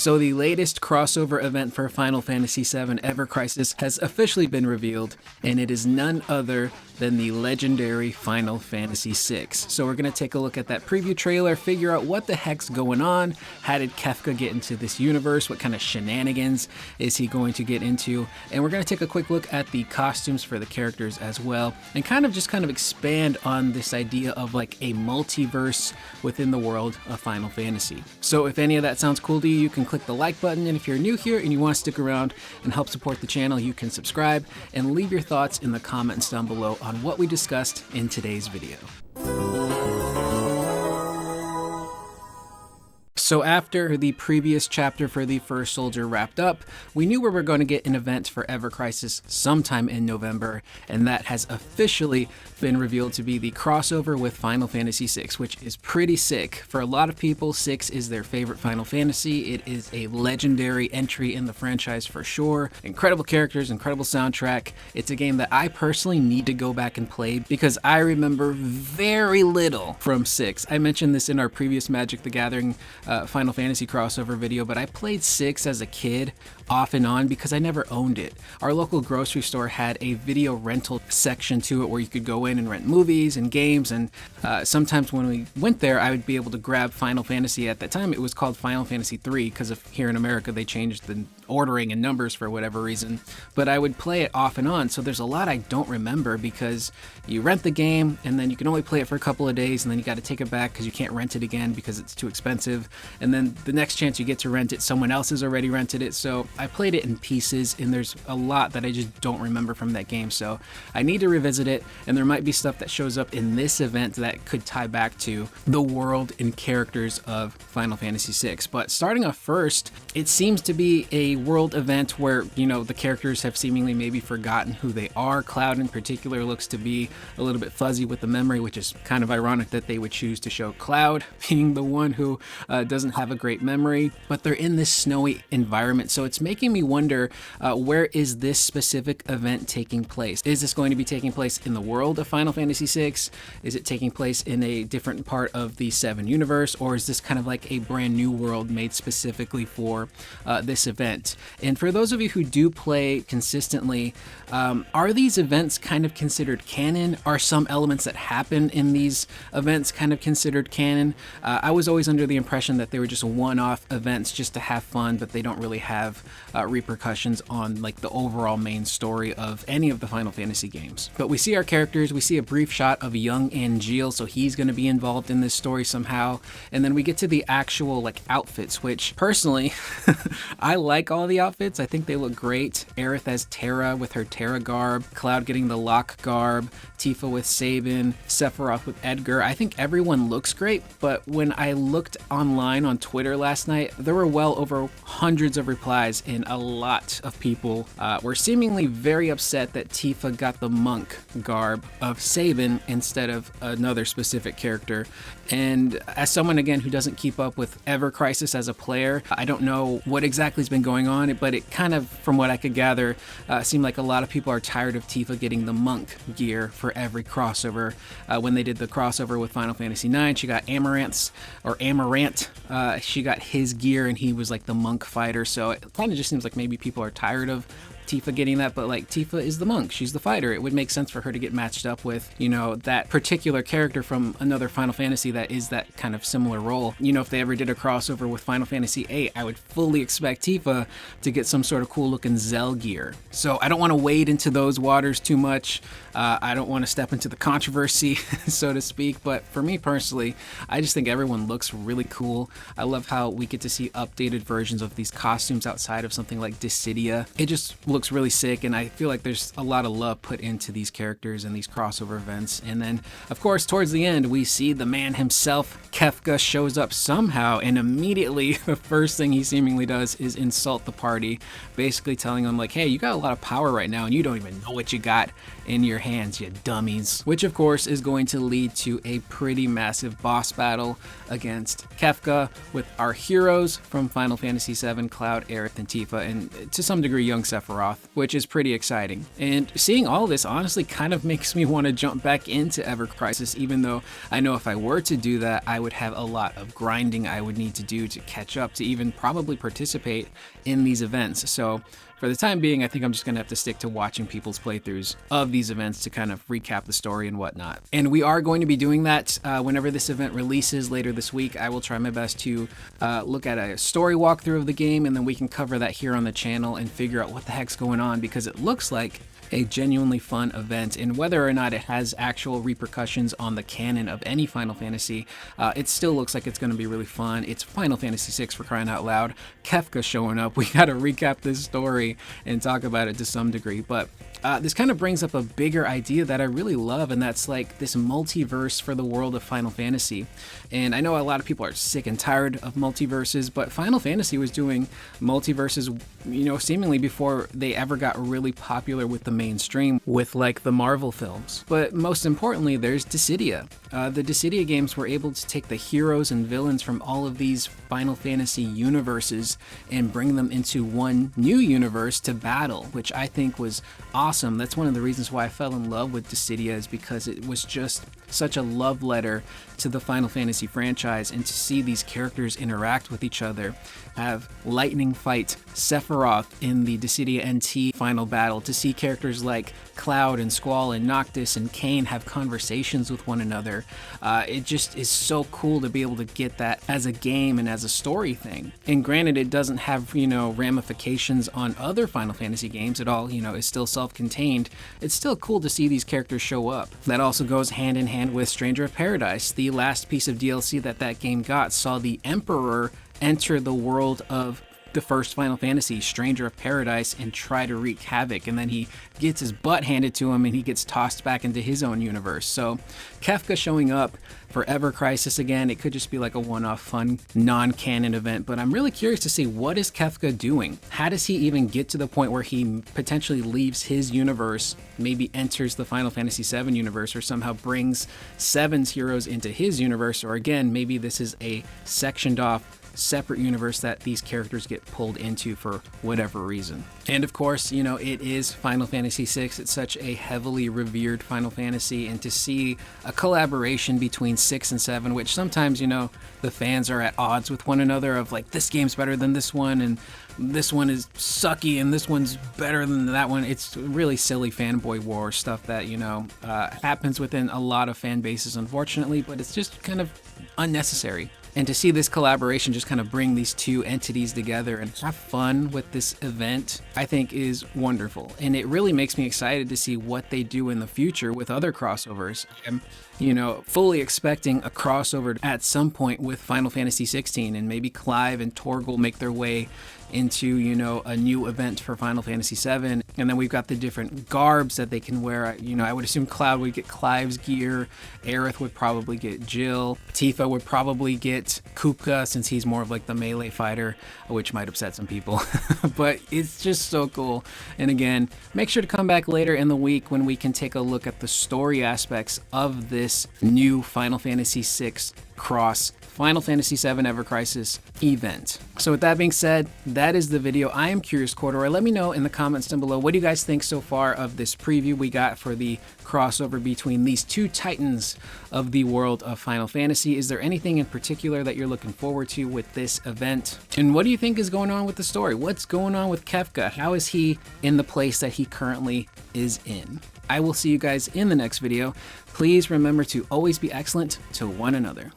So the latest crossover event for Final Fantasy VII Ever Crisis has officially been revealed, and it is none other than the legendary Final Fantasy VI. So we're going to take a look at that preview trailer, figure out what the heck's going on, how did Kefka get into this universe, what kind of shenanigans is he going to get into, and we're going to take a quick look at the costumes for the characters as well, and kind of expand on this idea of like a multiverse within the world of Final Fantasy. So if any of that sounds cool to you, you can click the like button, and if you're new here and you want to stick around and help support the channel, you can subscribe and leave your thoughts in the comments down below on what we discussed in today's video. So after the previous chapter for the First Soldier wrapped up, we knew we were going to get an event for Ever Crisis sometime in November, and that has officially been revealed to be the crossover with Final Fantasy VI, which is pretty sick. For a lot of people, 6 is their favorite Final Fantasy. It is a legendary entry in the franchise for sure. Incredible characters, incredible soundtrack. It's a game that I personally need to go back and play because I remember very little from 6. I mentioned this in our previous Magic the Gathering Final Fantasy crossover video, but I played 6 as a kid off and on because I never owned it. Our local grocery store had a video rental section to it where you could go in and rent movies and games, and sometimes when we went there I would be able to grab Final Fantasy. At that time it was called Final Fantasy 3 because of here in America they changed the ordering and numbers for whatever reason, but I would play it off and on. So there's a lot I don't remember because you rent the game and then you can only play it for a couple of days and then you got to take it back because you can't rent it again because it's too expensive, and then the next chance you get to rent it, someone else has already rented it. So I played it in pieces and there's a lot that I just don't remember from that game, so I need to revisit it, and there might be stuff that shows up in this event that could tie back to the world and characters of Final Fantasy VI. But starting off first, it seems to be a world event where, you know, the characters have seemingly maybe forgotten who they are. Cloud in particular looks to be a little bit fuzzy with the memory, which is kind of ironic that they would choose to show Cloud being the one who doesn't have a great memory, but they're in this snowy environment, so it's making me wonder where is this specific event taking place? Is this going to be taking place in the world of Final Fantasy VI? Is it taking place in a different part of the 7 universe, or is this kind of like a brand new world made specifically for this event? And for those of you who do play consistently, are these events kind of considered canon? Are some elements that happen in these events kind of considered canon? I was always under the impression that they were just one-off events just to have fun, but they don't really have repercussions on like the overall main story of any of the Final Fantasy games. But we see our characters, we see a brief shot of young Angeal, so he's going to be involved in this story somehow, and then we get to the actual like outfits, which personally I like all the outfits. I think they look great. Aerith as Terra with her Terra garb, Cloud getting the Locke garb, Tifa with Sabin, Sephiroth with Edgar. I think everyone looks great, but when I looked online on Twitter last night, there were well over hundreds of replies, and a lot of people were seemingly very upset that Tifa got the monk garb of Sabin instead of another specific character. And as someone, again, who doesn't keep up with Ever Crisis as a player, I don't know what exactly has been going on, but it kind of, from what I could gather, seemed like a lot of people are tired of Tifa getting the monk gear for every crossover. When they did the crossover with Final Fantasy IX, she got Amarant. She got his gear and he was like the monk fighter, so it kind of just seems like maybe people are tired of Tifa getting that, but like Tifa is the monk, she's the fighter. It would make sense for her to get matched up with, you know, that particular character from another Final Fantasy that is that kind of similar role. You know, if they ever did a crossover with Final Fantasy VIII, I would fully expect Tifa to get some sort of cool looking Zell gear. So I don't want to wade into those waters too much. I don't want to step into the controversy, so to speak, but for me personally, I just think everyone looks really cool. I love how we get to see updated versions of these costumes outside of something like Dissidia. It just looks really sick, and I feel like there's a lot of love put into these characters and these crossover events. And then, of course, towards the end, we see the man himself, Kefka, shows up somehow, and immediately the first thing he seemingly does is insult the party, basically telling them like, hey, you got a lot of power right now and you don't even know what you got in your hands, you dummies. Which of course is going to lead to a pretty massive boss battle against Kefka with our heroes from Final Fantasy VII, Cloud, Aerith, and Tifa, and to some degree young Sephiroth. Sephiroth, which is pretty exciting. And seeing all this honestly kind of makes me want to jump back into Ever Crisis, even though I know if I were to do that, I would have a lot of grinding I would need to do to catch up to even probably participate in these events. So for the time being, I think I'm just going to have to stick to watching people's playthroughs of these events to kind of recap the story and whatnot. And we are going to be doing that whenever this event releases later this week. I will try my best to look at a story walkthrough of the game, and then we can cover that here on the channel and figure out what the heck's going on, because it looks like a genuinely fun event, and whether or not it has actual repercussions on the canon of any Final Fantasy, it still looks like it's going to be really fun. It's Final Fantasy 6 for crying out loud. Kefka showing up. We got to recap this story and talk about it to some degree, but this kind of brings up a bigger idea that I really love, and that's like this multiverse for the world of Final Fantasy. And I know a lot of people are sick and tired of multiverses, but Final Fantasy was doing multiverses, you know, seemingly before they ever got really popular with the mainstream, with like the Marvel films. But most importantly, there's Dissidia. The Dissidia games were able to take the heroes and villains from all of these Final Fantasy universes and bring them into one new universe to battle, which I think was awesome. That's one of the reasons why I fell in love with Dissidia, is because it was just such a love letter to the Final Fantasy franchise, and to see these characters interact with each other, have Lightning fight Sephiroth in the Dissidia NT final battle, to see characters like Cloud and Squall and Noctis and Kain have conversations with one another. It just is so cool to be able to get that as a game and as a story thing. And granted, it doesn't have, you know, ramifications on other Final Fantasy games. It all, you know, is still self-contained. It's still cool to see these characters show up. That also goes hand in hand with Stranger of Paradise. The last piece of DLC that game got saw the Emperor enter the world of the first Final Fantasy, Stranger of Paradise, and try to wreak havoc, and then he gets his butt handed to him and he gets tossed back into his own universe. So Kefka showing up for Ever Crisis again, it could just be like a one-off fun non-canon event, but I'm really curious to see, what is Kefka doing? How does he even get to the point where he potentially leaves his universe, maybe enters the Final Fantasy VII universe, or somehow brings Seven's heroes into his universe, or again, maybe this is a sectioned off separate universe that these characters get pulled into for whatever reason. And of course, you know, it is Final Fantasy VI. It's such a heavily revered Final Fantasy, and to see a collaboration between 6 and 7, which sometimes, you know, the fans are at odds with one another of like, this game's better than this one, and this one is sucky, and this one's better than that one. It's really silly fanboy war stuff that, you know, happens within a lot of fan bases, unfortunately, but it's just kind of unnecessary. And to see this collaboration just kind of bring these two entities together and have fun with this event, I think is wonderful. And it really makes me excited to see what they do in the future with other crossovers. I'm, you know, fully expecting a crossover at some point with Final Fantasy 16, and maybe Clive and Torgal make their way into, you know, a new event for Final Fantasy 7. And then we've got the different garbs that they can wear. You know, I would assume Cloud would get Clive's gear, Aerith would probably get Jill, Tifa would probably get Kupka, since he's more of like the melee fighter, which might upset some people. But it's just so cool. And again, make sure to come back later in the week when we can take a look at the story aspects of this new Final Fantasy VI cross Final Fantasy VII Ever Crisis event. So with that being said, that is the video. I am Curious Corduroy. Let me know in the comments down below, what do you guys think so far of this preview we got for the crossover between these two titans of the world of Final Fantasy? Is there anything in particular that you're looking forward to with this event? And what do you think is going on with the story? What's going on with Kefka? How is he in the place that he currently is in? I will see you guys in the next video. Please remember to always be excellent to one another.